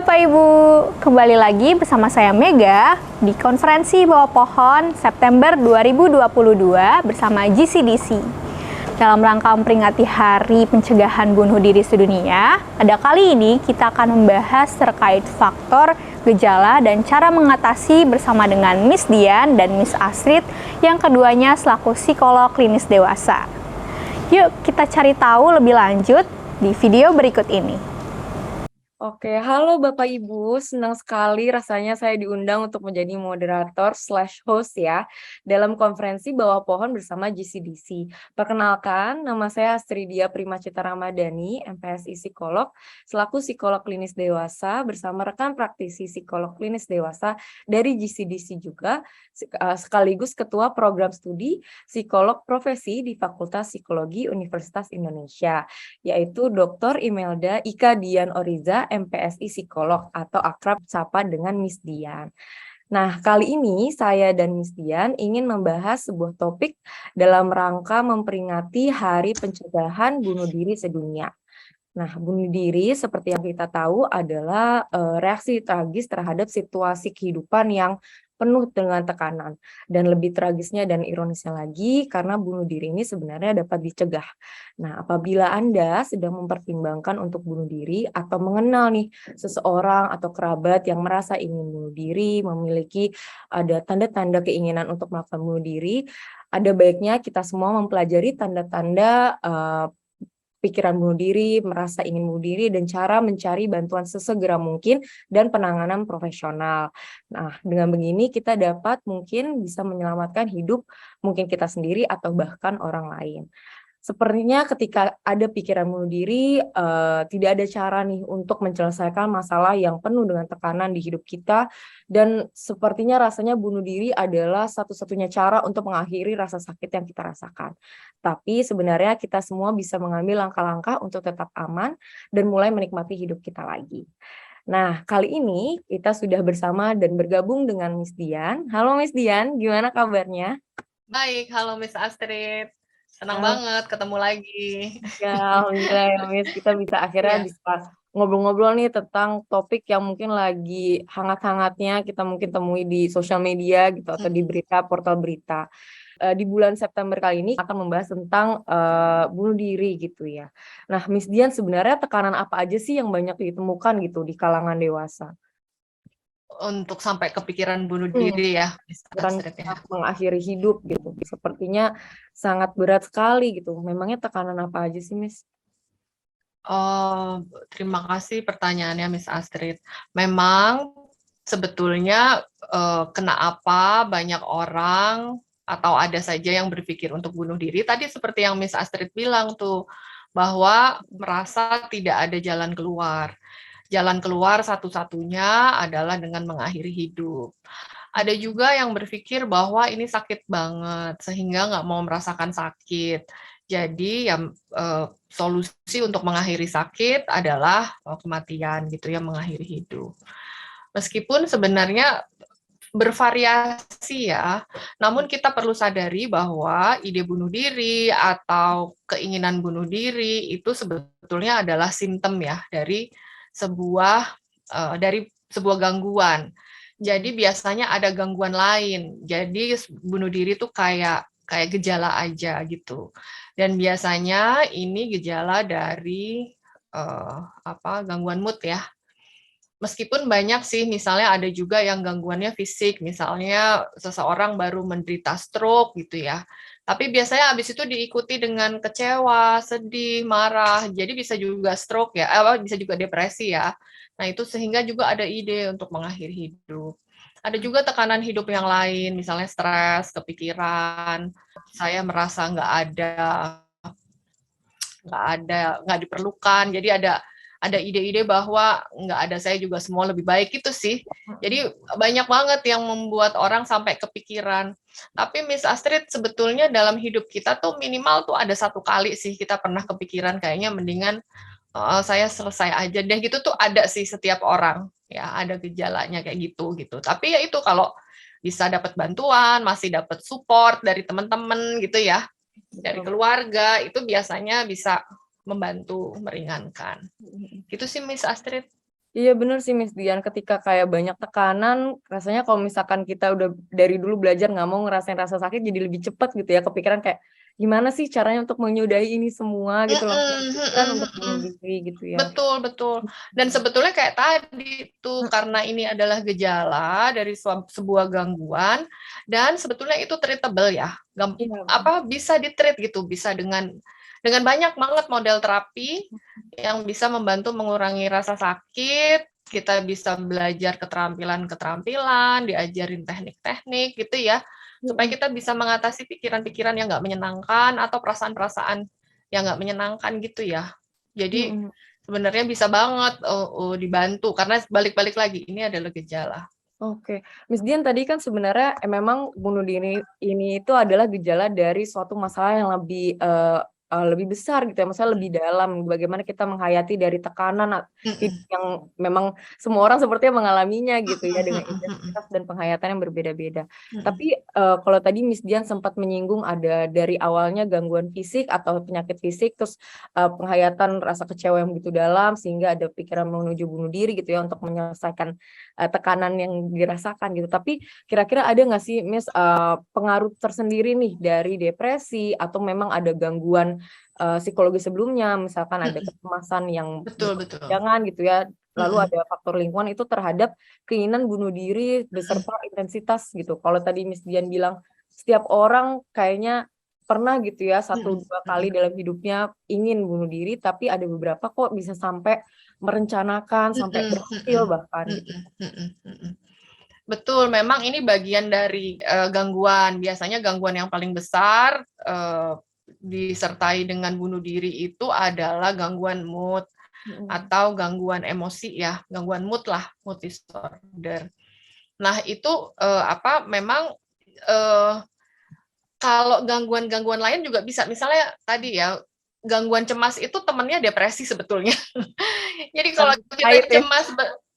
Bapak Ibu, kembali lagi bersama saya Mega di konferensi Bawah Pohon September 2022 bersama GCDC. Dalam rangka memperingati Hari Pencegahan Bunuh Diri Sedunia, pada kali ini kita akan membahas terkait faktor, gejala, dan cara mengatasi bersama dengan Miss Dian dan Miss Astrid yang keduanya selaku psikolog klinis dewasa. Yuk kita cari tahu lebih lanjut di video berikut ini. Oke, halo Bapak Ibu, senang sekali rasanya saya diundang untuk menjadi moderator/host ya dalam konferensi Bawah Pohon bersama GCDC. Perkenalkan, nama saya Astridia Primacita Ramadhani, MPSI Psikolog, selaku psikolog klinis dewasa bersama rekan praktisi psikolog klinis dewasa dari GCDC juga, sekaligus Ketua Program Studi Psikolog Profesi di Fakultas Psikologi Universitas Indonesia, yaitu Dr. Imelda Ika Dian Oriza, MPSI Psikolog atau akrab sapa dengan Miss Dian. Nah, kali ini saya dan Miss Dian ingin membahas sebuah topik dalam rangka memperingati Hari Pencegahan Bunuh Diri Sedunia. Nah, bunuh diri seperti yang kita tahu adalah reaksi tragis terhadap situasi kehidupan yang penuh dengan tekanan. Dan lebih tragisnya dan ironisnya lagi, karena bunuh diri ini sebenarnya dapat dicegah. Nah, apabila Anda sedang mempertimbangkan untuk bunuh diri atau mengenal nih seseorang atau kerabat yang merasa ingin bunuh diri, memiliki ada tanda-tanda keinginan untuk melakukan bunuh diri, ada baiknya kita semua mempelajari tanda-tanda pikiran bunuh diri, merasa ingin bunuh diri, dan cara mencari bantuan sesegera mungkin dan penanganan profesional. Nah, dengan begini kita dapat mungkin bisa menyelamatkan hidup mungkin kita sendiri atau bahkan orang lain. Sepertinya ketika ada pikiran bunuh diri, tidak ada cara nih untuk menyelesaikan masalah yang penuh dengan tekanan di hidup kita, dan sepertinya rasanya bunuh diri adalah satu-satunya cara untuk mengakhiri rasa sakit yang kita rasakan. Tapi sebenarnya kita semua bisa mengambil langkah-langkah untuk tetap aman dan mulai menikmati hidup kita lagi. Nah, kali ini kita sudah bersama dan bergabung dengan Miss Dian. Halo Miss Dian, gimana kabarnya? Baik, halo Miss Astrid. Senang banget ketemu lagi. Ya, alhamdulillah ya Miss, kita bisa akhirnya bisa ngobrol-ngobrol nih tentang topik yang mungkin lagi hangat-hangatnya kita mungkin temui di sosial media gitu atau di berita, portal berita. Di bulan September kali ini akan membahas tentang bunuh diri gitu ya. Nah, Miss Dian, sebenarnya tekanan apa aja sih yang banyak ditemukan gitu di kalangan dewasa? Untuk sampai kepikiran bunuh diri ya, Miss Astrid ya. Mengakhiri hidup gitu. Sepertinya sangat berat sekali gitu. Memangnya tekanan apa aja sih, Miss? Oh, terima kasih pertanyaannya Miss Astrid. Memang sebetulnya kenapa banyak orang atau ada saja yang berpikir untuk bunuh diri. Tadi seperti yang Miss Astrid bilang tuh, bahwa merasa tidak ada jalan keluar. Jalan keluar satu-satunya adalah dengan mengakhiri hidup. Ada juga yang berpikir bahwa ini sakit banget, sehingga nggak mau merasakan sakit. Jadi ya solusi untuk mengakhiri sakit adalah kematian gitu ya, mengakhiri hidup. Meskipun sebenarnya bervariasi ya, namun kita perlu sadari bahwa ide bunuh diri atau keinginan bunuh diri itu sebetulnya adalah simptom ya dari sebuah gangguan. Jadi biasanya ada gangguan lain. Jadi bunuh diri itu kayak gejala aja gitu. Dan biasanya ini gejala dari gangguan mood ya. Meskipun banyak sih, misalnya ada juga yang gangguannya fisik, misalnya seseorang baru menderita stroke gitu ya. Tapi biasanya habis itu diikuti dengan kecewa, sedih, marah. Jadi bisa juga stroke ya, bisa juga depresi ya. Nah itu sehingga juga ada ide untuk mengakhiri hidup. Ada juga tekanan hidup yang lain, misalnya stres, kepikiran. Saya merasa nggak diperlukan. Jadi ada ide-ide bahwa nggak ada saya juga semua lebih baik itu sih. Jadi banyak banget yang membuat orang sampai kepikiran. Tapi Miss Astrid, sebetulnya dalam hidup kita tuh minimal tuh ada satu kali sih kita pernah kepikiran kayaknya mendingan saya selesai aja deh gitu tuh ada sih setiap orang. Ya, ada gejalanya kayak gitu. Tapi ya itu kalau bisa dapat bantuan, masih dapat support dari teman-teman gitu ya, dari keluarga, itu biasanya bisa membantu meringankan. Gitu sih Miss Astrid. Iya bener sih Miss Dian, ketika kayak banyak tekanan, rasanya kalau misalkan kita udah dari dulu belajar nggak mau ngerasain rasa sakit jadi lebih cepat gitu ya, kepikiran kayak gimana sih caranya untuk menyudahi ini semua gitu, langsung Mhm kepikiran mhm untuk bunuh mhm. diri gitu ya. Betul betul. Dan sebetulnya kayak tadi tuh, karena ini adalah gejala dari sebuah gangguan dan sebetulnya itu treatable ya. Iya, Bisa di-treat gitu, bisa dengan banyak banget model terapi yang bisa membantu mengurangi rasa sakit, kita bisa belajar keterampilan-keterampilan, diajarin teknik-teknik gitu ya, supaya mhm, kita bisa mengatasi pikiran-pikiran yang nggak menyenangkan atau perasaan-perasaan yang nggak menyenangkan gitu ya. Jadi mhm. sebenarnya bisa banget, dibantu karena balik-balik lagi ini adalah gejala. Oke, Miss Dian tadi kan sebenarnya memang bunuh diri ini itu adalah gejala dari suatu masalah yang lebih besar gitu ya, maksudnya lebih dalam, bagaimana kita menghayati dari tekanan hidup Mhm, yang memang semua orang sepertinya mengalaminya gitu ya, mhm dengan mhm mhm, intensitas dan penghayatan yang berbeda-beda. mhm. Tapi, kalau tadi Miss Dian sempat menyinggung ada dari awalnya gangguan fisik atau penyakit fisik, terus, penghayatan rasa kecewa yang begitu dalam, sehingga ada pikiran menuju bunuh diri gitu ya, untuk menyelesaikan tekanan yang dirasakan gitu. Tapi kira-kira ada nggak sih Miss, pengaruh tersendiri nih dari depresi atau memang ada gangguan, psikologi sebelumnya, misalkan ada Mhm, kecemasan yang betul betul. berkepanjangan gitu ya, lalu Mhm, ada faktor lingkungan itu terhadap keinginan bunuh diri mhm, beserta intensitas gitu. Kalau tadi Miss Dian bilang setiap orang kayaknya pernah gitu ya mhm 1, 2 kali mhm, dalam hidupnya ingin bunuh diri, tapi ada beberapa kok bisa sampai merencanakan, sampai mhm berhasil mhm, bahkan gitu. mhm mhm mhm. Betul, memang ini bagian dari, gangguan. Biasanya gangguan yang paling besar, disertai dengan bunuh diri itu adalah gangguan mood Mhm. atau gangguan emosi ya, gangguan mood lah, mood disorder. Nah itu, memang, eee, kalau gangguan-gangguan lain juga bisa, misalnya tadi ya, gangguan cemas itu temennya depresi sebetulnya. Jadi kalau kita Terkait ya, cemas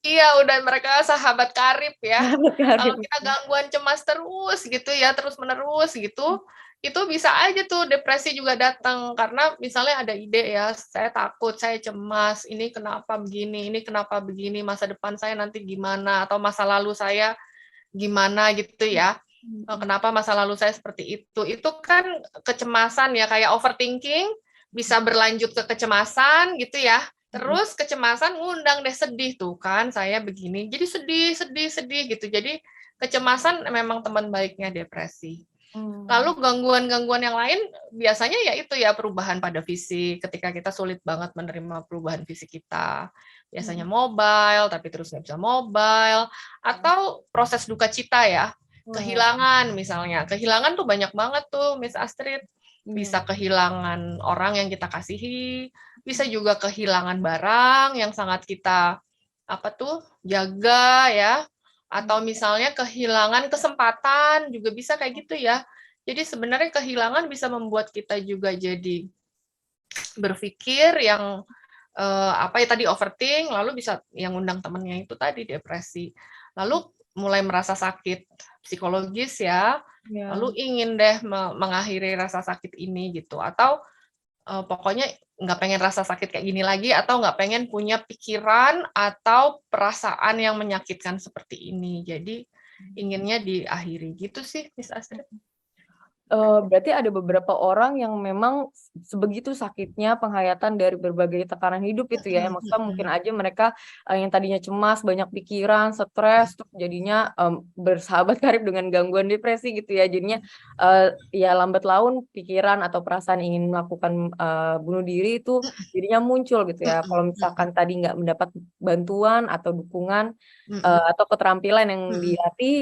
iya, udah mereka sahabat karib ya. sahabat Kalau karib. kita gangguan cemas terus gitu ya, terus-menerus gitu, itu bisa aja tuh depresi juga datang. Karena misalnya ada ide ya, saya takut, saya cemas, ini kenapa begini, masa depan saya nanti gimana, atau masa lalu saya gimana gitu ya. Mhm. Kenapa masa lalu saya seperti itu. Itu kan kecemasan ya, kayak overthinking, bisa berlanjut ke kecemasan gitu ya. Mhm. Terus kecemasan ngundang deh sedih tuh kan saya begini. Jadi sedih, sedih, sedih gitu. Jadi kecemasan memang teman baiknya depresi. Mmm. Lalu gangguan-gangguan yang lain biasanya ya itu ya perubahan pada fisik, ketika kita sulit banget menerima perubahan fisik kita. Biasanya Mhm. mobile, tapi terus nggak bisa mobile, atau proses duka cita ya, Wah, kehilangan misalnya. Kehilangan tuh banyak banget tuh Miss Astrid. iya. Bisa kehilangan orang yang kita kasihi, bisa juga kehilangan barang yang sangat kita jaga ya, atau Mhm. misalnya kehilangan kesempatan juga bisa kayak gitu ya. Jadi sebenarnya kehilangan bisa membuat kita juga jadi berpikir yang, tadi overthink, lalu bisa yang undang temennya itu tadi depresi. Lalu mulai merasa sakit psikologis ya, Iya. lalu ingin deh mengakhiri rasa sakit ini gitu, atau, pokoknya nggak pengen rasa sakit kayak gini lagi, atau nggak pengen punya pikiran atau perasaan yang menyakitkan seperti ini. Jadi inginnya diakhiri gitu sih Miss Astrid. Berarti ada beberapa orang yang memang sebegitu sakitnya penghayatan dari berbagai tekanan hidup gitu ya, Mhm maksudnya mungkin mhm. aja mereka, yang tadinya cemas, banyak pikiran, stres, terus jadinya, bersahabat karib dengan gangguan depresi gitu ya. Jadinya, ya lambat laun pikiran atau perasaan ingin melakukan, bunuh diri itu jadinya muncul gitu ya. Mhm Kalau mhm misalkan tadi nggak mendapat bantuan atau dukungan, mhm atau keterampilan yang mhm dilatih,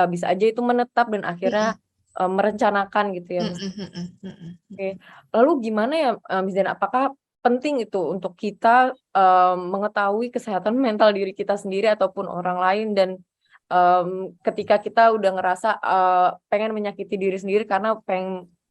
bisa aja itu menetap dan akhirnya mhm merencanakan gitu ya, Mas. mhm mhm mhm Oke. Lalu gimana ya, Miss Dian, apakah penting itu untuk kita, mengetahui kesehatan mental diri kita sendiri ataupun orang lain dan, ketika kita udah ngerasa, pengen menyakiti diri sendiri karena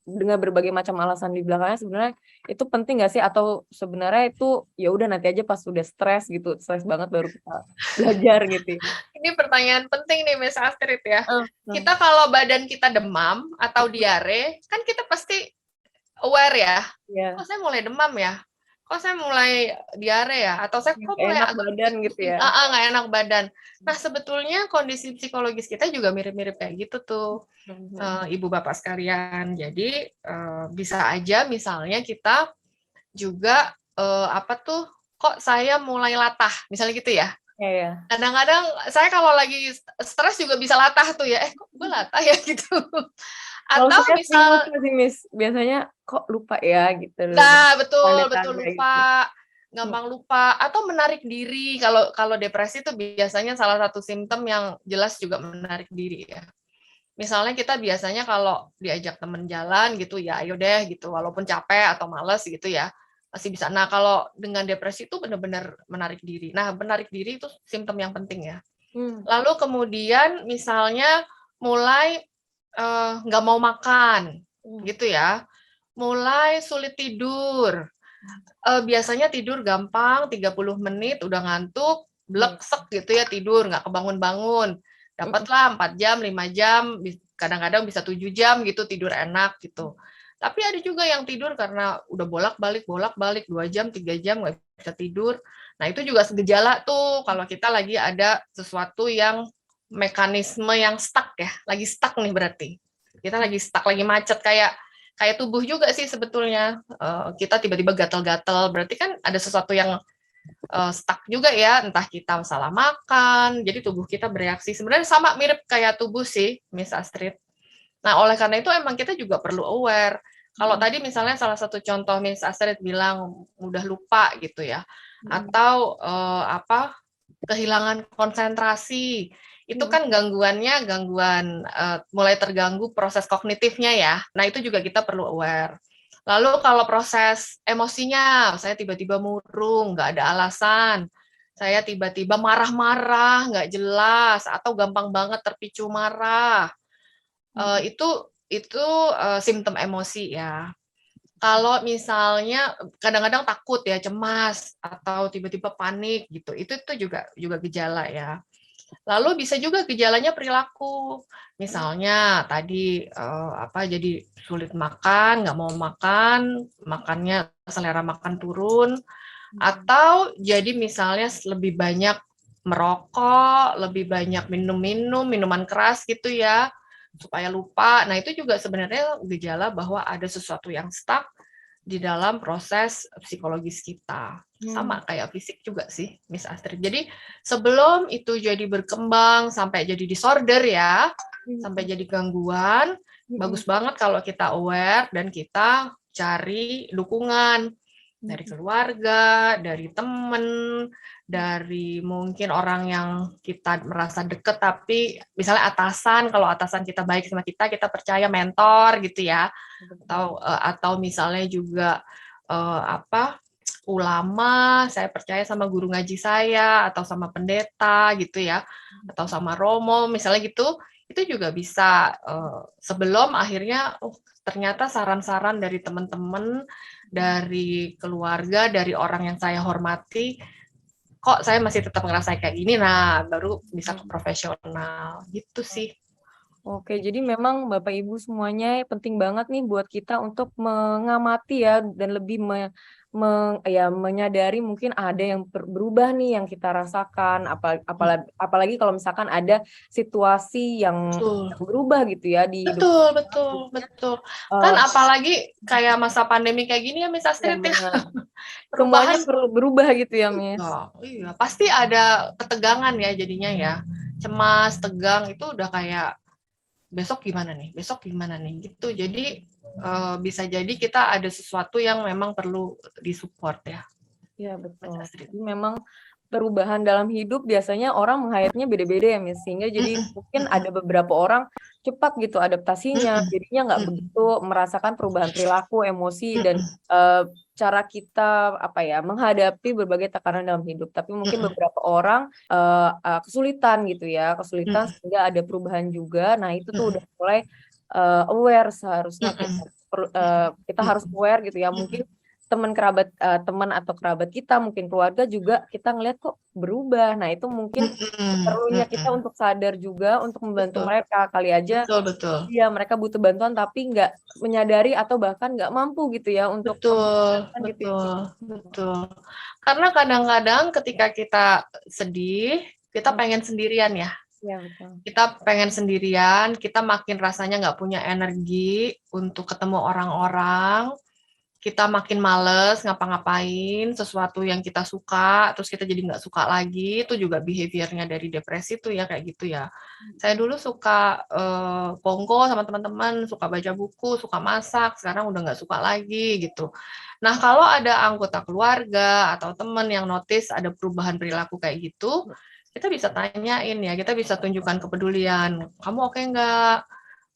dengan berbagai macam alasan di belakangnya sebenarnya itu penting nggak sih? Atau sebenarnya itu ya udah nanti aja pas udah stres gitu, stres banget baru kita belajar gitu ya? Ini pertanyaan penting nih Miss Astrid ya. Heeh. Kita kalau badan kita demam atau Betul, diare, kan kita pasti aware ya, iya. "Kok saya mulai demam ya? kok saya mulai diare ya, atau saya kok Nggak mulai enak agak badan gitu pusing, ya. nggak enak badan. Nah, sebetulnya kondisi psikologis kita juga mirip-mirip kayak gitu tuh, ibu bapak sekalian. Jadi bisa aja misalnya kita juga apa tuh, kok saya mulai latah, misalnya gitu ya. Iya, ya. Kadang-kadang saya kalau lagi stres juga bisa latah tuh ya, kok gue latah ya gitu. Kalau Atau saya sering misal, lupa sih, Miss. Biasanya kok lupa ya gitu loh. nah betul Tanda-tanda gitu. lupa, gampang lupa, atau menarik diri. Kalau kalau depresi itu biasanya salah satu simptom yang jelas juga menarik diri ya. Misalnya kita biasanya kalau diajak temen jalan gitu ya, ayo deh gitu, walaupun capek atau males gitu ya, masih bisa. Nah, kalau dengan depresi itu benar-benar menarik diri. Nah, menarik diri itu simptom yang penting ya. Lalu kemudian misalnya mulai nggak mau makan, gitu ya. Mulai sulit tidur. Biasanya tidur gampang, 30 menit udah ngantuk, bleksek gitu ya tidur, nggak kebangun-bangun. Dapatlah 4 jam, 5 jam, kadang-kadang bisa 7 jam gitu tidur enak gitu. Tapi ada juga yang tidur karena udah bolak-balik 2 jam, 3 jam nggak bisa tidur. Nah, itu juga gejala tuh kalau kita lagi ada sesuatu yang mekanisme yang stuck ya, lagi stuck nih berarti. Kita lagi stuck, lagi macet kayak tubuh juga sih sebetulnya. Kita tiba-tiba gatal-gatal, berarti kan ada sesuatu yang stuck juga ya, entah kita salah makan, jadi tubuh kita bereaksi. Sebenarnya sama mirip kayak tubuh sih, Miss Astrid. Nah, oleh karena itu emang kita juga perlu aware. Kalau tadi misalnya salah satu contoh Miss Astrid bilang mudah lupa gitu ya, atau kehilangan konsentrasi, itu kan gangguannya gangguan mulai terganggu proses kognitifnya ya. Nah, itu juga kita perlu aware. Lalu kalau proses emosinya, saya tiba-tiba murung, nggak ada alasan. Saya tiba-tiba marah-marah, nggak jelas, atau gampang banget terpicu marah. Itu simptom emosi ya. Kalau misalnya kadang-kadang takut ya, cemas, atau tiba-tiba panik gitu, itu juga gejala ya. Lalu bisa juga gejalanya perilaku. Misalnya tadi jadi sulit makan, nggak mau makan, makannya selera makan turun, atau jadi misalnya lebih banyak merokok, lebih banyak minum minuman keras gitu ya, supaya lupa. Nah, itu juga sebenarnya gejala bahwa ada sesuatu yang stuck di dalam proses psikologis kita. Sama kayak fisik juga sih, Miss Astrid. Jadi sebelum itu jadi berkembang sampai jadi disorder ya, sampai jadi gangguan, bagus banget kalau kita aware dan kita cari dukungan dari keluarga, dari temen, dari mungkin orang yang kita merasa deket, tapi misalnya atasan, kalau atasan kita baik sama kita percaya mentor gitu ya, atau misalnya juga ulama, saya percaya sama guru ngaji saya, atau sama pendeta gitu ya, atau sama romo, misalnya gitu, itu juga bisa sebelum akhirnya ternyata saran-saran dari teman-teman, dari keluarga, dari orang yang saya hormati, kok saya masih tetap ngerasa kayak gini, nah baru bisa ke profesional gitu sih. Oke, jadi memang Bapak Ibu semuanya penting banget nih buat kita untuk mengamati ya dan lebih menyadari mungkin ada yang berubah nih yang kita rasakan, apalagi kalau misalkan ada situasi yang berubah gitu ya di hidup. Betul. Kan apalagi kayak masa pandemi kayak gini ya, Miss Astrid ya. Semuanya perlu berubah gitu ya, Miss. Iya, pasti ada ketegangan ya jadinya ya. Cemas, tegang itu udah kayak besok gimana nih gitu. Jadi bisa jadi kita ada sesuatu yang memang perlu disupport ya. Iya, betul. Jadi memang perubahan dalam hidup biasanya orang menghayatnya beda-beda ya, Miss. Sehingga jadi mungkin ada beberapa orang cepat gitu adaptasinya, jadinya nggak begitu merasakan perubahan perilaku, emosi, dan cara kita menghadapi berbagai tekanan dalam hidup. Tapi mungkin beberapa orang kesulitan gitu ya, sehingga ada perubahan juga. Nah, itu tuh udah mulai aware seharusnya kita harus aware gitu ya. Mungkin teman atau kerabat kita, mungkin keluarga juga kita ngelihat kok berubah. Nah, itu mungkin perlunya kita untuk sadar juga untuk membantu Betul. mereka. Kali aja Betul. iya mereka butuh bantuan tapi nggak menyadari atau bahkan nggak mampu gitu ya untuk Betul, mempertahankan gitu ya. betul. Karena kadang-kadang ketika kita sedih, kita pengen sendirian ya. Iya, betul. Kita pengen sendirian, kita makin rasanya nggak punya energi untuk ketemu orang-orang, kita makin males ngapa-ngapain sesuatu yang kita suka, terus kita jadi nggak suka lagi, itu juga behavior-nya dari depresi tuh ya kayak gitu ya. Saya dulu suka kongko sama teman-teman, suka baca buku, suka masak, sekarang udah nggak suka lagi gitu. Nah, kalau ada anggota keluarga atau teman yang notice ada perubahan perilaku kayak gitu, kita bisa tanyain ya, kita bisa tunjukkan kepedulian. Kamu oke nggak?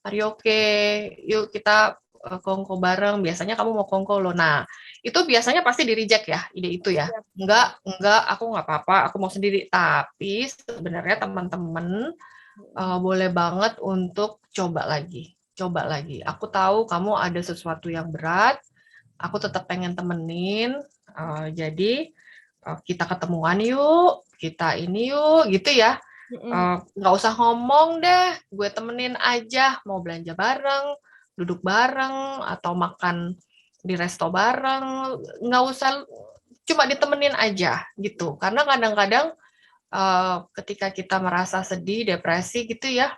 Are you okay? Yuk kita kongko bareng. Biasanya kamu mau kongko loh. Nah, itu biasanya pasti di-reject ya, ide itu ya. Enggak, aku nggak apa-apa, aku mau sendiri. Tapi sebenarnya teman-teman boleh banget untuk coba lagi. Coba lagi. Aku tahu kamu ada sesuatu yang berat, aku tetap pengen temenin. Jadi kita ketemuan yuk, kita ini yuk, gitu ya. Nggak usah ngomong deh, gue temenin aja, mau belanja bareng, duduk bareng, atau makan di resto bareng, nggak usah, cuma ditemenin aja gitu. Karena kadang-kadang ketika kita merasa sedih, depresi gitu ya,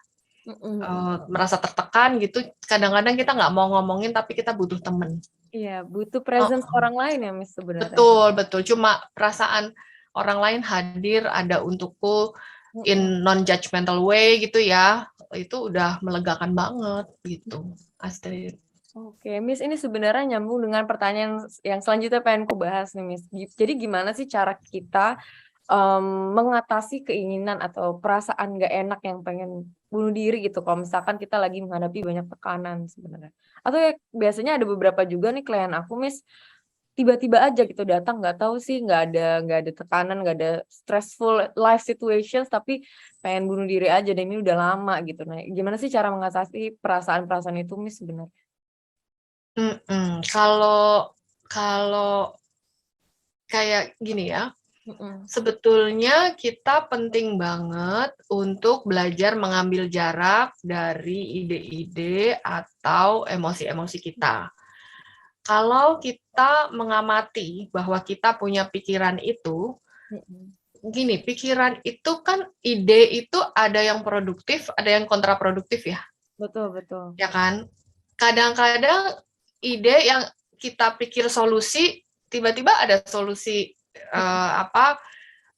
merasa tertekan gitu, kadang-kadang kita nggak mau ngomongin tapi kita butuh temen. Iya, butuh presence orang lain ya, Miss, sebenarnya. Betul. Cuma perasaan orang lain hadir ada untukku in non-judgmental way gitu ya, itu udah melegakan banget gitu, Astrid. Oke, Miss, ini sebenarnya nyambung dengan pertanyaan yang selanjutnya pengen ku bahas nih, Miss. Jadi gimana sih cara kita mengatasi keinginan atau perasaan nggak enak yang pengen bunuh diri gitu kalau misalkan kita lagi menghadapi banyak tekanan sebenarnya. Atau ya, biasanya ada beberapa juga nih klien aku, Miss, tiba-tiba aja gitu datang, nggak tahu sih, nggak ada tekanan, nggak ada stressful life situations, tapi pengen bunuh diri aja dan ini udah lama gitu. Nah, gimana sih cara mengatasi perasaan-perasaan itu, Miss, sebenarnya? Kalau kayak gini ya, sebetulnya kita penting banget untuk belajar mengambil jarak dari ide-ide atau emosi-emosi kita. Kalau kita mengamati bahwa kita punya pikiran itu, gini, pikiran itu kan ide itu ada yang produktif, ada yang kontraproduktif ya. Betul. Ya kan? Kadang-kadang ide yang kita pikir solusi, tiba-tiba ada solusi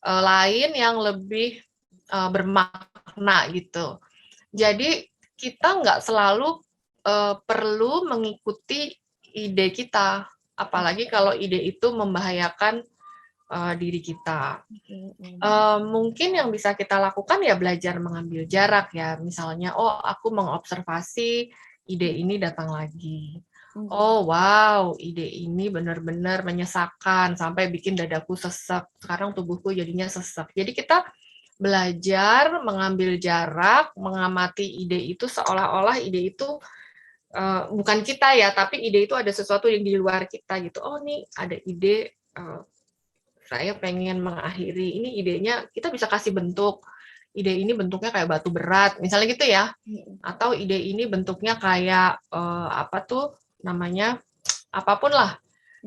lain yang lebih bermakna gitu. Jadi kita nggak selalu perlu mengikuti ide kita, apalagi kalau ide itu membahayakan diri kita. Mungkin yang bisa kita lakukan ya belajar mengambil jarak ya. Misalnya, oh aku mengobservasi ide ini datang lagi. Oh wow, ide ini benar-benar menyesakkan sampai bikin dadaku sesek. Sekarang tubuhku jadinya sesek. Jadi kita belajar mengambil jarak, mengamati ide itu seolah-olah ide itu bukan kita ya, tapi ide itu ada sesuatu yang di luar kita gitu. Oh nih ada ide, saya pengen mengakhiri, ini idenya kita bisa kasih bentuk. Ide ini bentuknya kayak batu berat, misalnya gitu ya. Atau ide ini bentuknya kayak apa tuh namanya, apapun lah.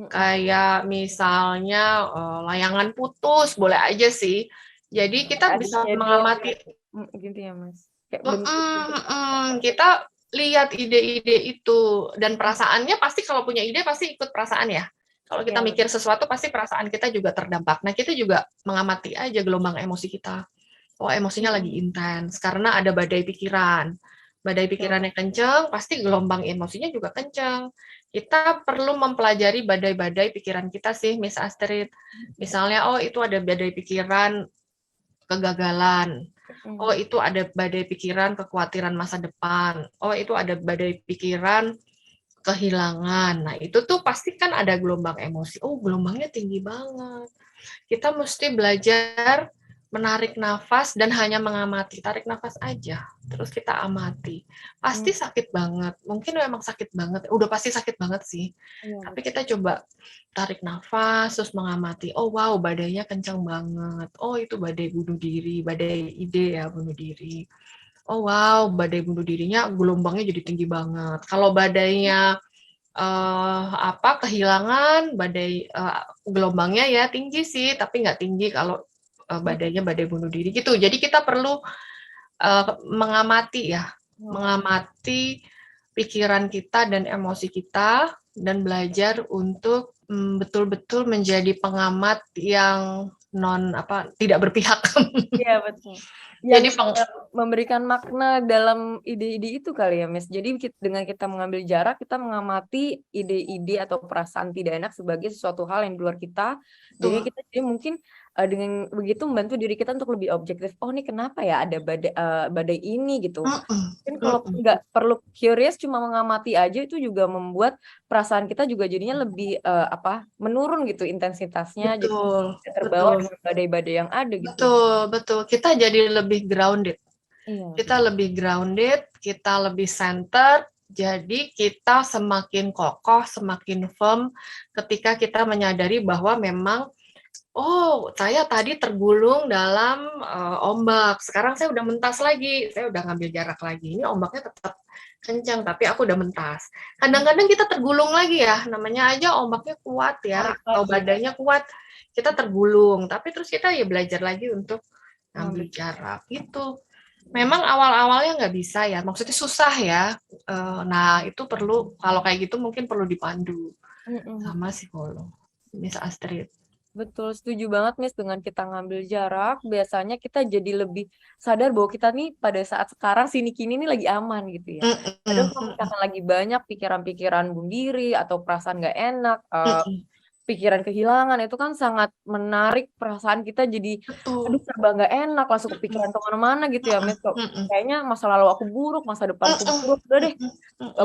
Kayak misalnya layangan putus, boleh aja sih. Jadi kita bisa mengamati gitu ya, Mas. Kita lihat ide-ide itu dan perasaannya pasti kalau punya ide pasti ikut perasaan ya. Kalau kita mikir sesuatu pasti perasaan kita juga terdampak. Nah, kita juga mengamati aja gelombang emosi kita. Oh, emosinya lagi intens karena ada badai pikiran. Badai pikirannya kenceng, pasti gelombang emosinya juga kenceng. Kita perlu mempelajari badai-badai pikiran kita sih, Miss Astrid. Misalnya, oh itu ada badai pikiran kegagalan. Oh, itu ada badai pikiran kekhawatiran masa depan. Oh, itu ada badai pikiran kehilangan. Nah, itu tuh pasti kan ada gelombang emosi. Oh, gelombangnya tinggi banget. Kita mesti belajar menarik nafas dan hanya mengamati, tarik nafas aja, terus kita amati. Pasti sakit banget, mungkin memang sakit banget, udah pasti sakit banget sih. Iya, Tapi kita coba tarik nafas, terus mengamati, oh wow badainya kencang banget, oh itu badai bunuh diri, badai ide ya bunuh diri. Oh wow, badai bunuh dirinya gelombangnya jadi tinggi banget. Kalau badainya kehilangan, badai gelombangnya ya tinggi sih, tapi nggak tinggi kalau badainya badai bunuh diri gitu. Jadi kita perlu mengamati ya, mengamati pikiran kita dan emosi kita dan belajar untuk betul-betul menjadi pengamat yang tidak berpihak. Iya, betul. Jadi Yang memberikan makna dalam ide-ide itu kali ya, Miss. Jadi dengan kita mengambil jarak, kita mengamati ide-ide atau perasaan tidak enak sebagai sesuatu hal yang di luar kita. Jadi kita mungkin dengan begitu membantu diri kita untuk lebih objektif. Oh, ini kenapa ya ada badai ini gitu. Mungkin kalau nggak perlu curious, cuma mengamati aja itu juga membuat perasaan kita juga jadinya lebih menurun gitu intensitasnya. Betul, Jadi terbawa betul. dengan badai-badai yang ada gitu. Betul. Kita jadi lebih grounded. Iya. Kita lebih grounded, kita lebih centered, jadi kita semakin kokoh, semakin firm ketika kita menyadari bahwa memang, oh saya tadi tergulung dalam ombak, sekarang saya udah mentas lagi, saya udah ngambil jarak lagi, ini ombaknya tetap kencang, tapi aku udah mentas. Kadang-kadang kita tergulung lagi ya, namanya aja ombaknya kuat ya, atau badainya kuat, kita tergulung, tapi terus kita ya belajar lagi untuk ngambil jarak, gitu. Memang awal-awalnya nggak bisa ya, maksudnya susah ya. Nah itu perlu, kalau kayak gitu mungkin perlu dipandu sama psikolog, Miss Astrid. Betul, setuju banget Miss, dengan kita ngambil jarak, biasanya kita jadi lebih sadar bahwa kita nih pada saat sekarang sini-kini nih lagi aman gitu ya. Kadang kalau misalkan lagi banyak pikiran-pikiran bunuh diri atau perasaan nggak enak, pikiran kehilangan itu kan sangat menarik perasaan kita jadi aduh serba nggak enak, langsung kepikiran kemana-mana gitu ya Miss. Kayaknya masa lalu aku buruk, masa depan aku buruk, udah deh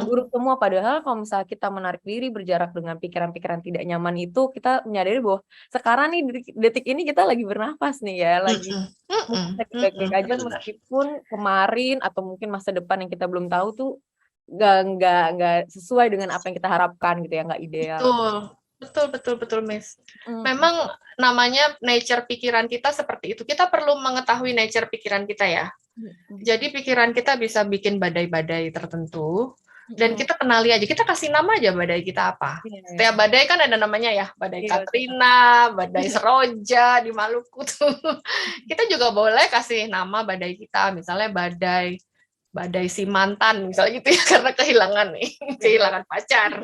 buruk semua. Padahal kalau misalnya kita menarik diri, berjarak dengan pikiran-pikiran tidak nyaman itu, kita menyadari bahwa sekarang nih detik ini kita lagi bernafas nih ya, lagi baik-baik aja meskipun kemarin atau mungkin masa depan yang kita belum tahu tuh nggak sesuai dengan apa yang kita harapkan gitu ya, nggak ideal. Betul, Miss. Memang namanya nature pikiran kita seperti itu. Kita perlu mengetahui nature pikiran kita ya. Jadi pikiran kita bisa bikin badai-badai tertentu, dan kita kenali aja, kita kasih nama aja badai kita apa. Setiap badai kan ada namanya ya, badai Katrina, badai Seroja di Maluku tuh. Kita juga boleh kasih nama badai kita, misalnya badai si mantan misalnya gitu ya, karena kehilangan pacar.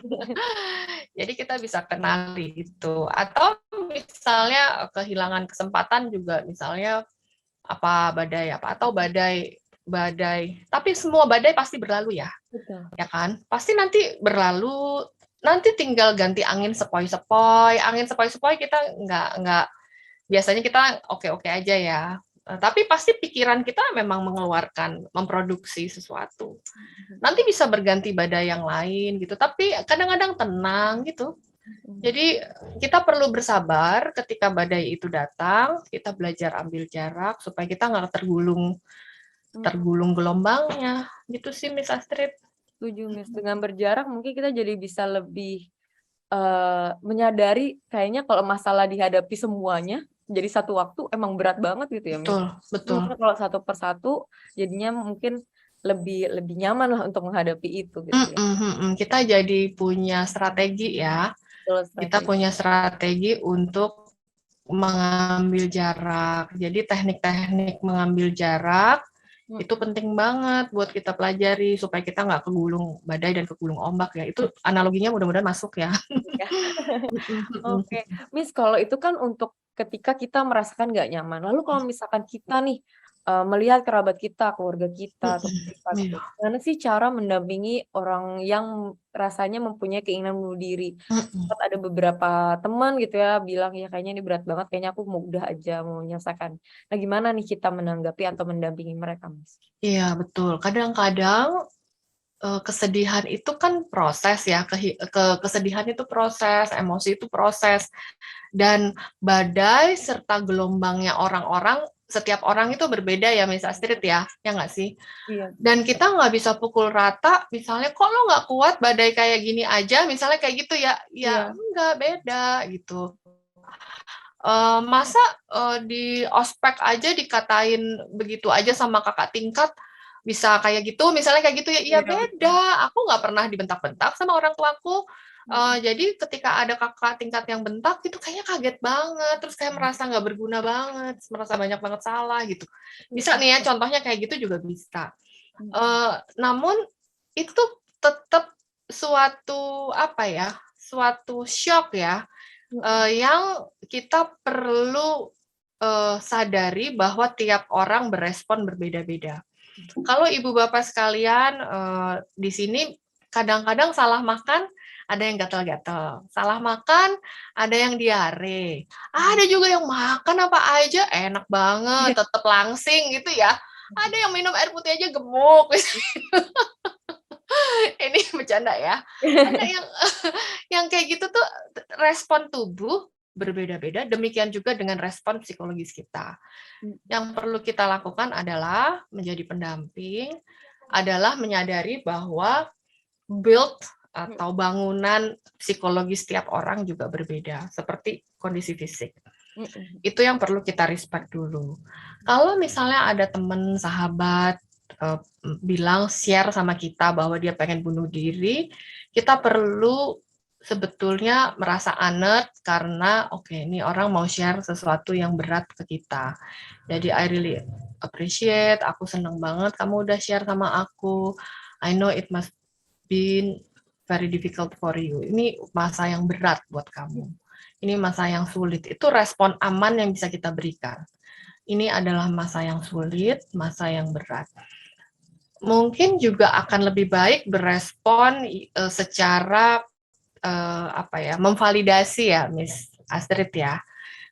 Jadi kita bisa kenali itu. Atau misalnya kehilangan kesempatan juga, misalnya atau badai, tapi semua badai pasti berlalu ya. Betul. Ya kan? Pasti nanti berlalu, nanti tinggal ganti angin sepoi-sepoi. Angin sepoi-sepoi kita nggak biasanya kita oke-oke aja ya. Tapi pasti pikiran kita memang memproduksi sesuatu. Nanti bisa berganti badai yang lain gitu, tapi kadang-kadang tenang gitu. Jadi kita perlu bersabar ketika badai itu datang, kita belajar ambil jarak supaya kita nggak tergulung gelombangnya. Gitu sih Miss Astrid. Setuju Miss, dengan berjarak mungkin kita jadi bisa lebih menyadari kayaknya kalau masalah dihadapi semuanya jadi satu waktu emang berat banget gitu ya Miss. Betul. Kalau satu persatu jadinya mungkin lebih nyaman lah untuk menghadapi itu gitu ya. Kita jadi punya strategi ya. Kita punya strategi untuk mengambil jarak. Jadi teknik-teknik mengambil jarak itu penting banget buat kita pelajari supaya kita nggak kegulung badai dan kegulung ombak ya. Itu analoginya mudah-mudahan masuk ya. Oke, Miss, kalau itu kan untuk ketika kita merasakan nggak nyaman. Lalu kalau misalkan kita nih melihat kerabat kita, keluarga kita, atau kita gitu, gimana sih cara mendampingi orang yang rasanya mempunyai keinginan bunuh diri? Ada beberapa teman gitu ya bilang ya kayaknya ini berat banget, kayaknya aku mau udah aja mau menyelesaikan. Nah gimana nih kita menanggapi atau mendampingi mereka, Mas? Iya betul. Kadang-kadang kesedihan itu kan proses ya, kesedihan itu proses, emosi itu proses, dan badai serta gelombangnya orang-orang setiap orang itu berbeda ya Miss Astrid ya nggak sih? Iya. Dan kita nggak bisa pukul rata, misalnya kok lo nggak kuat badai kayak gini aja, misalnya kayak gitu ya, Iya. nggak beda gitu. Masa di ospek aja dikatain begitu aja sama kakak tingkat, bisa kayak gitu, misalnya kayak gitu ya, iya Iya. beda. Aku nggak pernah dibentak-bentak sama orang tuaku. Jadi ketika ada kakak tingkat yang bentak, itu kayaknya kaget banget, terus kayak merasa nggak berguna banget, merasa banyak banget salah gitu. Bisa nih ya, contohnya kayak gitu juga bisa. Namun itu tetap suatu apa ya, suatu shock ya, yang kita perlu sadari bahwa tiap orang berespon berbeda-beda. Kalau ibu bapak sekalian di sini kadang-kadang salah makan, ada yang gatal-gatal, salah makan, ada yang diare, ada juga yang makan apa aja enak banget, tetap langsing gitu ya. Ada yang minum air putih aja gemuk. Ini bercanda ya. Ada yang kayak gitu tuh respon tubuh berbeda-beda, demikian juga dengan respon psikologis kita. Yang perlu kita lakukan adalah menjadi pendamping, adalah menyadari bahwa build atau bangunan psikologis setiap orang juga berbeda, seperti kondisi fisik. Itu yang perlu kita respect dulu. Kalau misalnya ada teman, sahabat, bilang share sama kita bahwa dia pengen bunuh diri, kita perlu sebetulnya merasa honored karena oke, ini orang mau share sesuatu yang berat ke kita. Jadi I really appreciate, aku seneng banget kamu udah share sama aku. I know it must be very difficult for you. Ini masa yang berat buat kamu. Ini masa yang sulit. Itu respon aman yang bisa kita berikan. Ini adalah masa yang sulit, masa yang berat. Mungkin juga akan lebih baik berespon secara memvalidasi ya, Miss Astrid ya.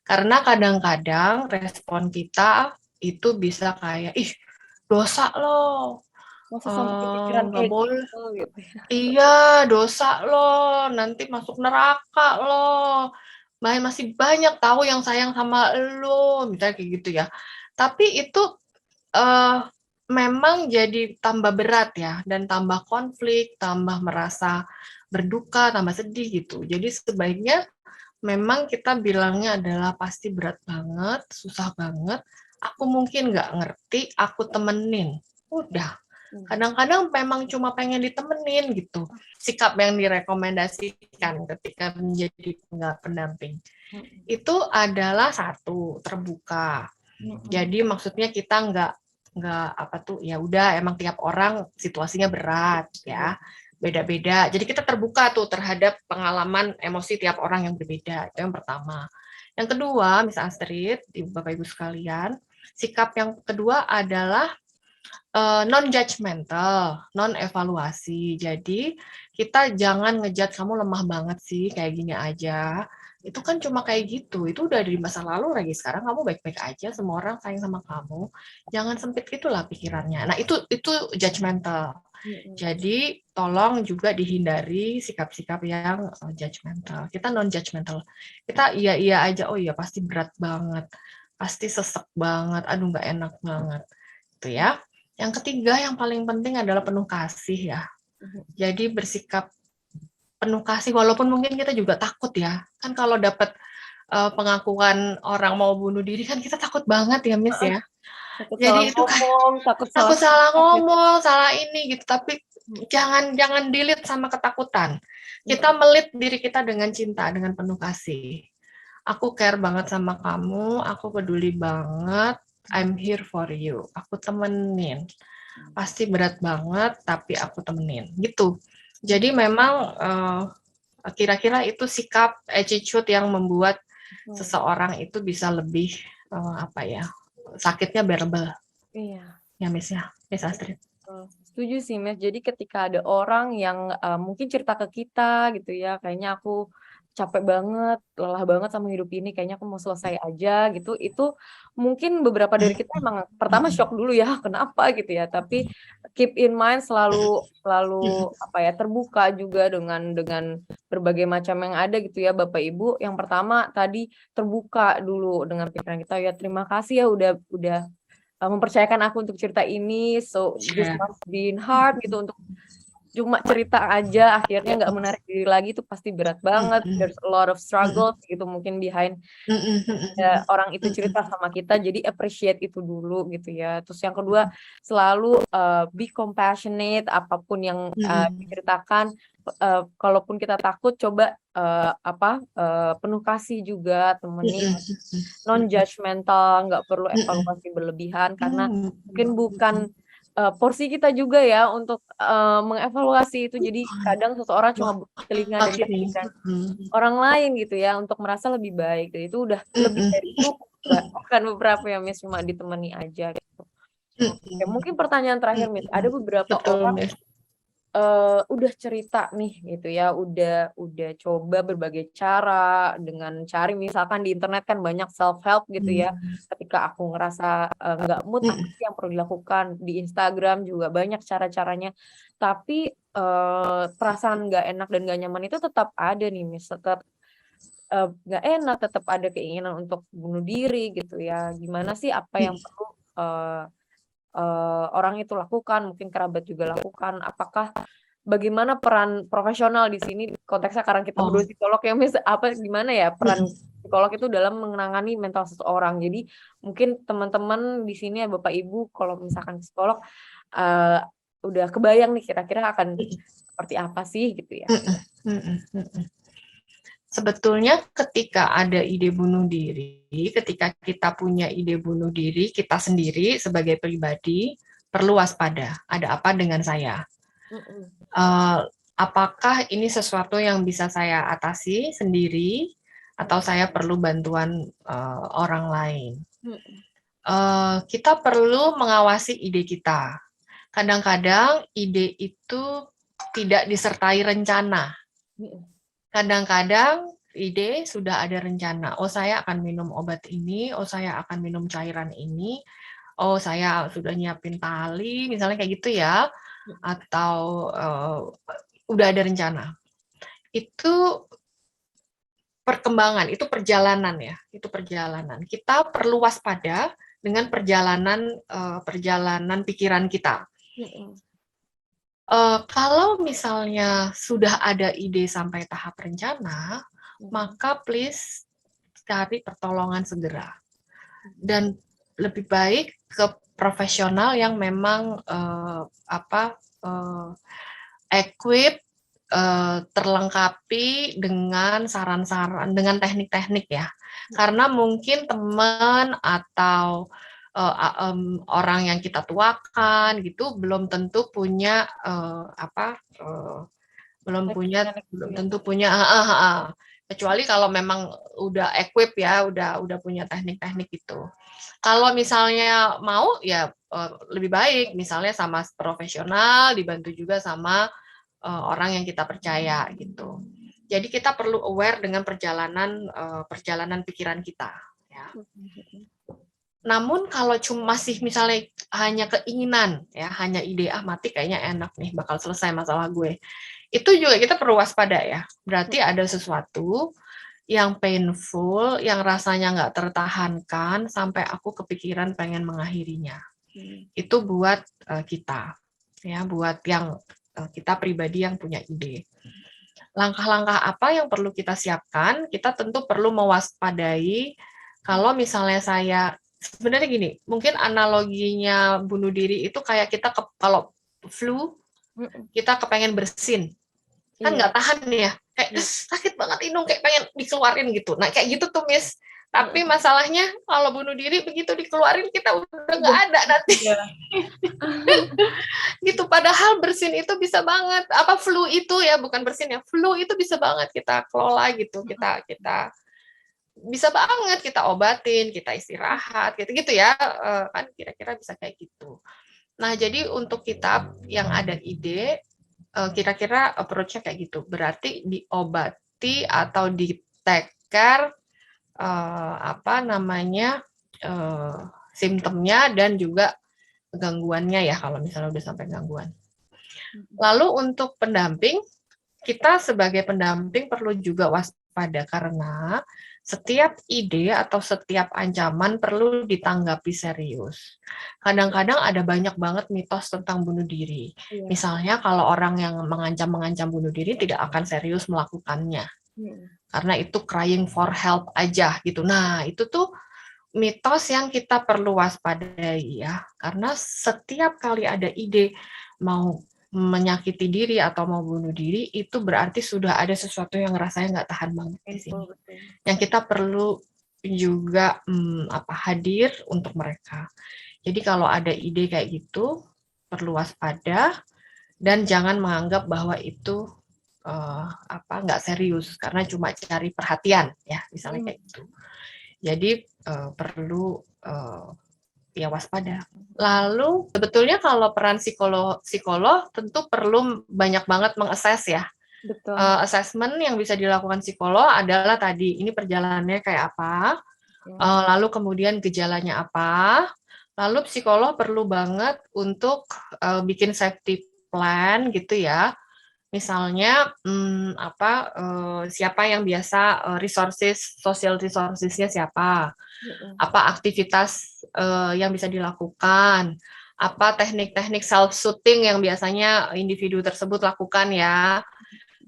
Karena kadang-kadang respon kita itu bisa kayak, ih dosa loh, Masa sampai kepikiran nggak kayak boleh. gitu gitu ya. Iya, dosa loh, nanti masuk neraka loh. Masih banyak tahu yang sayang sama lo, misalnya kayak gitu ya. Tapi itu memang jadi tambah berat ya, dan tambah konflik, tambah merasa berduka, tambah sedih gitu. Jadi sebaiknya memang kita bilangnya adalah pasti berat banget, susah banget, aku mungkin nggak ngerti, aku temenin. Udah. Kadang-kadang memang cuma pengen ditemenin gitu. Sikap yang direkomendasikan ketika menjadi pendamping. Itu adalah satu, terbuka. Jadi maksudnya kita nggak ya udah emang tiap orang situasinya berat ya, beda-beda. Jadi kita terbuka tuh terhadap pengalaman emosi tiap orang yang berbeda. Itu yang pertama. Yang kedua, Miss Astrid, Bapak Ibu sekalian, sikap yang kedua adalah non-judgmental, non-evaluasi. Jadi kita jangan ngejudge kamu lemah banget sih, kayak gini aja. Itu kan cuma kayak gitu, itu udah dari masa lalu lagi, sekarang kamu baik-baik aja, semua orang sayang sama kamu, jangan sempit itulah pikirannya. Nah itu judgmental. Jadi tolong juga dihindari sikap-sikap yang judgmental. Kita non-judgmental, kita iya aja, oh iya pasti berat banget, pasti sesek banget, aduh nggak enak banget, itu ya. Yang ketiga yang paling penting adalah penuh kasih ya. Jadi bersikap penuh kasih, walaupun mungkin kita juga takut ya. Kan kalau dapat pengakuan orang mau bunuh diri kan kita takut banget ya, Miss ya. Takut Jadi salah itu kan ngomong, takut salah ngomong, salah ini gitu. Tapi jangan dilit sama ketakutan. Kita melit diri kita dengan cinta, dengan penuh kasih. Aku care banget sama kamu, aku peduli banget. I'm here for you. Aku temenin. Pasti berat banget, tapi aku temenin. Gitu. Jadi memang kira-kira itu sikap attitude yang membuat seseorang itu bisa lebih sakitnya bearable. Iya. Ya Miss Astrid. Setuju sih Miss. Jadi ketika ada orang yang mungkin cerita ke kita gitu ya, kayaknya aku capek banget, lelah banget sama hidup ini, kayaknya aku mau selesai aja gitu. Itu mungkin beberapa dari kita emang pertama shock dulu ya, kenapa gitu ya. Tapi keep in mind selalu selalu apa ya, terbuka juga dengan berbagai macam yang ada gitu ya Bapak Ibu. Yang pertama tadi terbuka dulu dengan pikiran kita, ya terima kasih ya udah mempercayakan aku untuk cerita ini. So this Share. must been hard gitu untuk cuma cerita aja akhirnya nggak menarik diri lagi itu pasti berat banget. There's a lot of struggles gitu mungkin behind orang itu cerita sama kita, jadi appreciate itu dulu gitu ya. Terus yang kedua selalu be compassionate, apapun yang diceritakan, kalaupun kita takut coba penuh kasih juga, temenin, non judgmental, nggak perlu evaluasi berlebihan karena mungkin bukan porsi kita juga ya untuk mengevaluasi itu. Jadi kadang seseorang cuma butuh telinga dan kehadiran orang lain gitu ya untuk merasa lebih baik. Dan itu udah lebih dari cukup, Mbak. Bukan beberapa yang Miss cuma ditemani aja gitu. Oke, mungkin pertanyaan terakhir Miss, ada beberapa Betul, orang Miss. udah cerita nih gitu ya, udah coba berbagai cara dengan cari misalkan di internet kan banyak self help gitu ya. Ketika aku ngerasa nggak mood, apa sih yang perlu dilakukan? Di Instagram juga banyak cara-caranya. Tapi perasaan nggak enak dan nggak nyaman itu tetap ada nih, Miss. Tetap nggak enak, tetap ada keinginan untuk bunuh diri gitu ya. Gimana sih apa yang perlu orang itu lakukan, mungkin kerabat juga lakukan. Apakah bagaimana peran profesional di sini konteksnya karena kita berdua psikolog ya Miss, apa gimana ya peran psikolog itu dalam menangani mental seseorang. Jadi mungkin teman-teman di sini ya Bapak Ibu kalau misalkan psikolog udah kebayang nih kira-kira akan seperti apa sih gitu ya. Sebetulnya ketika ada ide bunuh diri, ketika kita punya ide bunuh diri, kita sendiri sebagai pribadi perlu waspada. Ada apa dengan saya? Apakah ini sesuatu yang bisa saya atasi sendiri atau saya perlu bantuan orang lain? Kita perlu mengawasi ide kita. Kadang-kadang ide itu tidak disertai rencana. Kadang-kadang ide sudah ada rencana. Oh, saya akan minum obat ini. Oh, saya akan minum cairan ini. Oh, saya sudah nyiapin tali, misalnya kayak gitu ya. Atau udah ada rencana. Itu perkembangan, itu perjalanan ya. Itu perjalanan. Kita perlu waspada dengan perjalanan pikiran kita. Kalau misalnya sudah ada ide sampai tahap rencana, maka please cari pertolongan segera. Dan lebih baik ke profesional yang memang equip, terlengkapi dengan saran-saran, dengan teknik-teknik ya. Karena mungkin teman atau orang yang kita tuakan gitu belum tentu punya kecuali kalau memang udah equip ya, udah punya teknik-teknik itu. Kalau misalnya mau ya lebih baik misalnya sama profesional, dibantu juga sama orang yang kita percaya gitu. Jadi kita perlu aware dengan perjalanan pikiran kita ya. Namun kalau cuma masih misalnya hanya keinginan ya, hanya ide mati kayaknya enak nih bakal selesai masalah gue. Itu juga kita perlu waspada ya. Berarti ada sesuatu yang painful, yang rasanya nggak tertahankan sampai aku kepikiran pengen mengakhirinya. Itu buat kita ya, buat yang kita pribadi yang punya ide. Langkah-langkah apa yang perlu kita siapkan? Kita tentu perlu mewaspadai kalau misalnya sebenarnya gini, mungkin analoginya bunuh diri itu kayak kita kalau flu, kita kepengen bersin, kan nggak tahan ya, kayak sakit banget hidung, kayak pengen dikeluarin gitu. Nah kayak gitu tuh Miss. Tapi masalahnya kalau bunuh diri begitu dikeluarin kita udah nggak ada nanti. Gitu. Padahal bersin itu bisa banget, flu itu ya bukan bersin ya, flu itu bisa banget kita kelola gitu, kita bisa banget kita obatin, kita istirahat, gitu-gitu ya, kan kira-kira bisa kayak gitu. Nah, jadi untuk kita yang ada ide, kira-kira approach-nya kayak gitu, berarti diobati atau di take care simptomnya dan juga gangguannya ya kalau misalnya udah sampai gangguan. Lalu untuk pendamping, kita sebagai pendamping perlu juga waspada karena setiap ide atau setiap ancaman perlu ditanggapi serius. Kadang-kadang ada banyak banget mitos tentang bunuh diri. Iya. Misalnya kalau orang yang mengancam bunuh diri tidak akan serius melakukannya. Karena itu crying for help aja gitu. Nah, itu tuh mitos yang kita perlu waspadai ya. Karena setiap kali ada ide mau menyakiti diri atau mau bunuh diri, itu berarti sudah ada sesuatu yang rasanya nggak tahan banget di sini. Yang kita perlu juga hadir untuk mereka. Jadi kalau ada ide kayak gitu, perlu waspada dan jangan menganggap bahwa itu nggak serius karena cuma cari perhatian ya, misalnya kayak gitu. Jadi perlu ya waspada. Lalu sebetulnya kalau peran psikolog tentu perlu banyak banget mengakses ya. Betul. Assessment yang bisa dilakukan psikolog adalah tadi ini perjalanannya kayak apa, lalu kemudian gejalanya apa, lalu psikolog perlu banget untuk bikin safety plan gitu ya. Misalnya siapa yang biasa social resources-nya siapa, apa aktivitas yang bisa dilakukan, apa teknik-teknik self-soothing yang biasanya individu tersebut lakukan ya.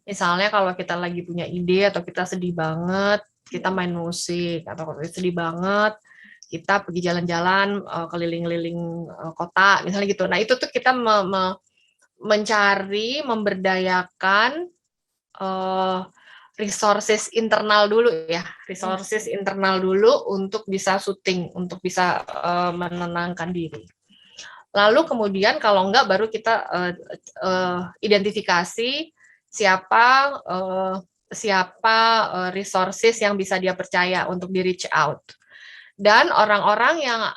Misalnya kalau kita lagi punya ide atau kita sedih banget, kita main musik, atau kalau sedih banget, kita pergi jalan-jalan keliling-keliling kota, misalnya gitu. Nah itu tuh kita mencari, memberdayakan resources internal dulu ya, resources internal dulu untuk bisa syuting, untuk bisa menenangkan diri. Lalu kemudian kalau enggak baru kita identifikasi siapa resources yang bisa dia percaya untuk di reach out. Dan orang-orang yang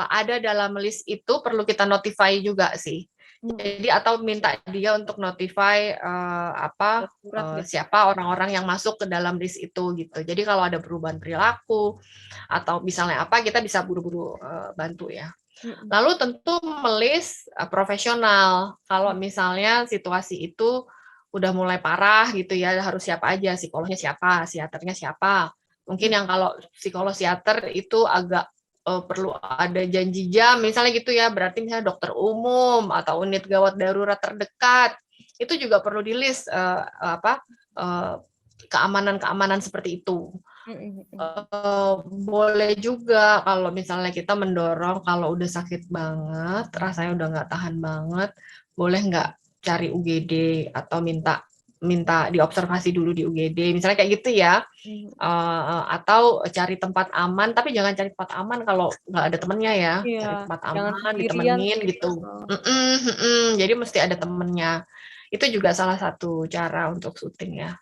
ada dalam list itu perlu kita notify juga sih. Jadi atau minta dia untuk notify siapa orang-orang yang masuk ke dalam list itu gitu. Jadi kalau ada perubahan perilaku atau misalnya apa, kita bisa buru-buru bantu ya. Lalu tentu melis profesional. Kalau misalnya situasi itu udah mulai parah gitu ya, harus siapa aja, psikolognya siapa, psikiaternya siapa. Mungkin yang kalau psikolog psikiater itu agak perlu ada janji jam, misalnya gitu ya, berarti misalnya dokter umum atau unit gawat darurat terdekat, itu juga perlu di list keamanan-keamanan seperti itu. Boleh juga kalau misalnya kita mendorong kalau udah sakit banget, rasanya udah nggak tahan banget, boleh nggak cari UGD atau minta diobservasi dulu di UGD, misalnya kayak gitu ya. Atau cari tempat aman, tapi jangan cari tempat aman kalau nggak ada temennya ya. Iya, Cari tempat jangan aman, sendirian ditemenin gitu. Jadi mesti ada temennya. Itu juga salah satu cara untuk syuting ya.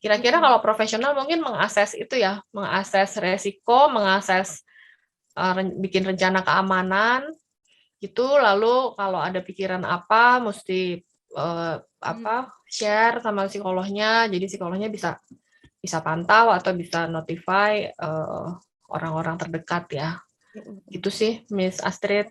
Kira-kira kalau profesional mungkin mengakses itu ya, mengakses resiko, mengakses bikin rencana keamanan gitu. Lalu kalau ada pikiran apa, mesti share sama psikolognya. Jadi psikolognya bisa pantau atau bisa notify orang-orang terdekat ya. Gitu sih, Miss Astrid.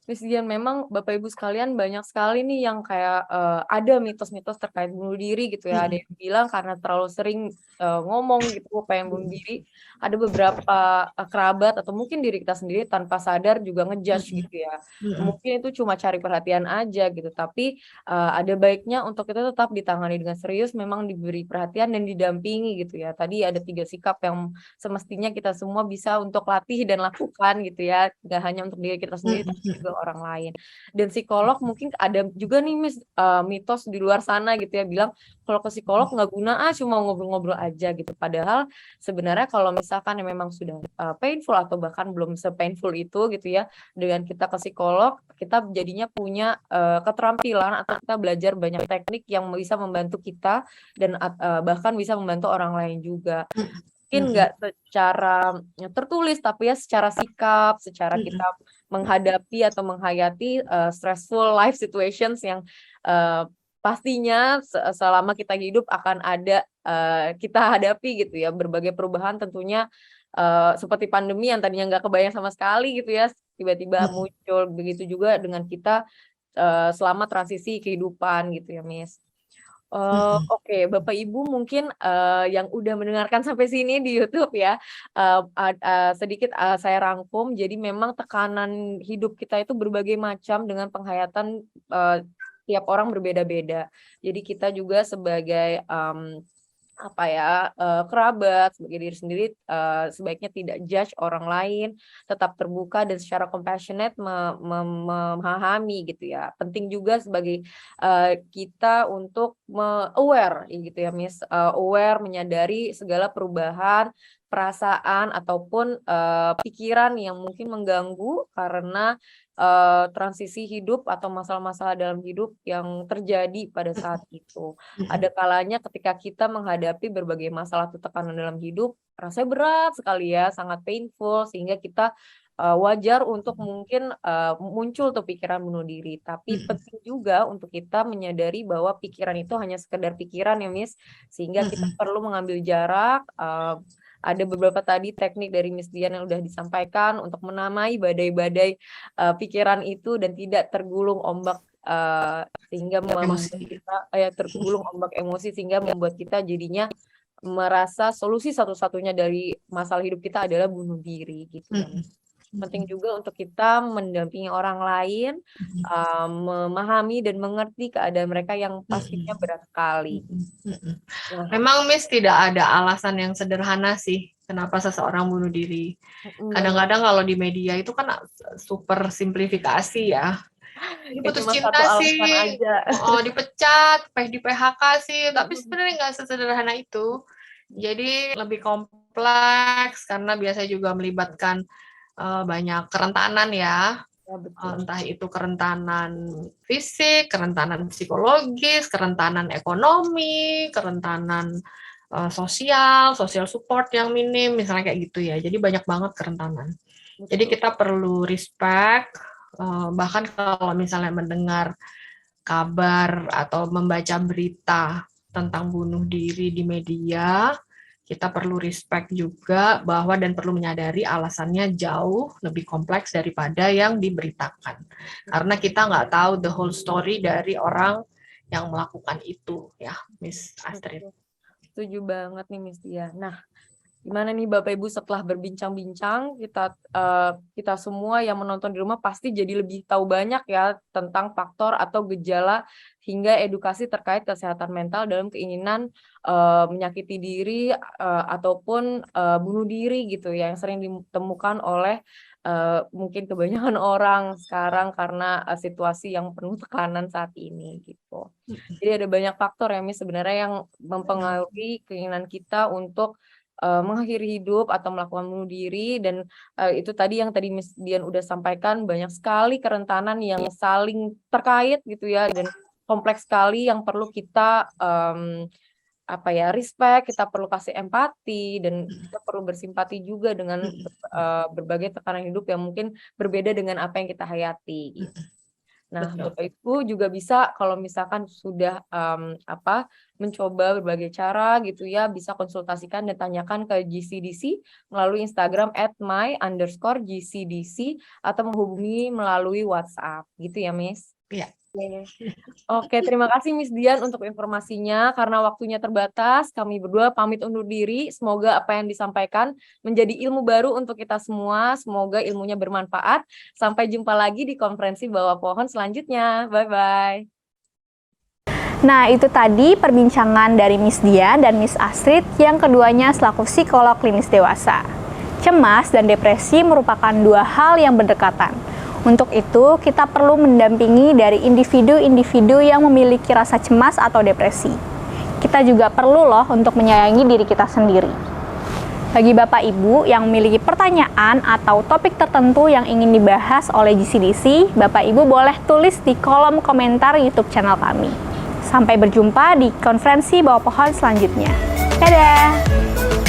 Miss Dian, memang Bapak Ibu sekalian banyak sekali nih yang kayak ada mitos-mitos terkait bunuh diri gitu ya. Ada yang bilang karena terlalu sering ngomong gitu pengen bunuh diri. Ada beberapa kerabat atau mungkin diri kita sendiri tanpa sadar juga ngejudge gitu ya. Mungkin itu cuma cari perhatian aja gitu. Tapi ada baiknya untuk kita tetap ditangani dengan serius, memang diberi perhatian dan didampingi gitu ya. Tadi ada 3 sikap yang semestinya kita semua bisa untuk latih dan lakukan gitu ya. Gak hanya untuk diri kita sendiri, tapi juga orang lain. Dan psikolog mungkin ada juga nih mitos di luar sana gitu ya, bilang kalau ke psikolog nggak guna, cuma ngobrol-ngobrol aja gitu. Padahal sebenarnya kalau misalkan yang memang sudah painful atau bahkan belum se-painful itu gitu ya, dengan kita ke psikolog, kita jadinya punya keterampilan atau kita belajar banyak teknik yang bisa membantu kita dan bahkan bisa membantu orang lain juga. Mungkin nggak secara tertulis, tapi ya secara sikap, secara kita menghadapi atau menghayati stressful life situations yang pastinya selama kita hidup akan ada kita hadapi gitu ya berbagai perubahan tentunya seperti pandemi yang tadinya nggak kebayang sama sekali gitu ya tiba-tiba muncul, begitu juga dengan kita selama transisi kehidupan gitu ya Miss. Oke, Bapak Ibu mungkin yang udah mendengarkan sampai sini di YouTube ya, sedikit saya rangkum. Jadi memang tekanan hidup kita itu berbagai macam dengan penghayatan tiap orang berbeda-beda. Jadi kita juga sebagai kerabat, sebagai diri sendiri sebaiknya tidak judge orang lain, tetap terbuka dan secara compassionate memahami gitu ya. Penting juga sebagai kita untuk aware gitu ya Miss, aware menyadari segala perubahan perasaan ataupun pikiran yang mungkin mengganggu karena transisi hidup atau masalah-masalah dalam hidup yang terjadi pada saat itu. Ada kalanya ketika kita menghadapi berbagai masalah atau tekanan dalam hidup, rasanya berat sekali ya, sangat painful, sehingga kita wajar untuk mungkin muncul tuh pikiran bunuh diri. Tapi penting juga untuk kita menyadari bahwa pikiran itu hanya sekedar pikiran ya Miss, sehingga kita perlu mengambil jarak. Ada beberapa tadi teknik dari Miss Dian yang udah disampaikan untuk menamai badai-badai pikiran itu dan tidak tergulung ombak sehingga membuat kita tergulung ombak emosi sehingga membuat kita jadinya merasa solusi satu-satunya dari masalah hidup kita adalah bunuh diri gitu ya. Penting juga untuk kita mendampingi orang lain, memahami dan mengerti keadaan mereka yang pastinya berat sekali. Memang Miss tidak ada alasan yang sederhana sih kenapa seseorang bunuh diri. Kadang-kadang kalau di media itu kan super simplifikasi ya. Ini putus cinta sih, dipecat, di PHK sih, tapi sebenarnya nggak sesederhana itu. Jadi lebih kompleks karena biasanya juga melibatkan banyak kerentanan ya, entah itu kerentanan fisik, kerentanan psikologis, kerentanan ekonomi, kerentanan social support yang minim, misalnya kayak gitu ya. Jadi banyak banget kerentanan. Jadi kita perlu respect, bahkan kalau misalnya mendengar kabar atau membaca berita tentang bunuh diri di media, kita perlu respect juga bahwa dan perlu menyadari alasannya jauh lebih kompleks daripada yang diberitakan. Karena kita nggak tahu the whole story dari orang yang melakukan itu ya, Miss Astrid. Setuju banget nih Miss Dian. Nah, gimana nih Bapak Ibu setelah berbincang-bincang kita semua yang menonton di rumah pasti jadi lebih tahu banyak ya tentang faktor atau gejala hingga edukasi terkait kesehatan mental dalam keinginan menyakiti diri ataupun bunuh diri gitu ya yang sering ditemukan oleh mungkin kebanyakan orang sekarang karena situasi yang penuh tekanan saat ini gitu. Jadi ada banyak faktor ya Miss sebenarnya yang mempengaruhi keinginan kita untuk mengakhiri hidup atau melakukan bunuh diri dan itu tadi yang tadi Miss Dian udah sampaikan banyak sekali kerentanan yang saling terkait gitu ya dan kompleks sekali yang perlu kita respect, kita perlu kasih empati dan kita perlu bersimpati juga dengan berbagai tekanan hidup yang mungkin berbeda dengan apa yang kita hayati gitu. Nah, Bapak Ibu juga bisa kalau misalkan sudah mencoba berbagai cara gitu ya, bisa konsultasikan dan tanyakan ke GCDC melalui Instagram @my_GCDC atau menghubungi melalui WhatsApp gitu ya, Miss? Iya. Oke, terima kasih Miss Dian untuk informasinya. Karena waktunya terbatas, kami berdua pamit undur diri. Semoga apa yang disampaikan menjadi ilmu baru untuk kita semua. Semoga ilmunya bermanfaat. Sampai jumpa lagi di konferensi Bawah Pohon selanjutnya. Bye-bye. Nah, itu tadi perbincangan dari Miss Dian dan Miss Astrid yang keduanya selaku psikolog klinis dewasa. Cemas dan depresi merupakan dua hal yang berdekatan. Untuk itu, kita perlu mendampingi dari individu-individu yang memiliki rasa cemas atau depresi. Kita juga perlu loh untuk menyayangi diri kita sendiri. Bagi Bapak Ibu yang memiliki pertanyaan atau topik tertentu yang ingin dibahas oleh GCDC, Bapak Ibu boleh tulis di kolom komentar YouTube channel kami. Sampai berjumpa di konferensi Bawah Pohon selanjutnya. Dadah!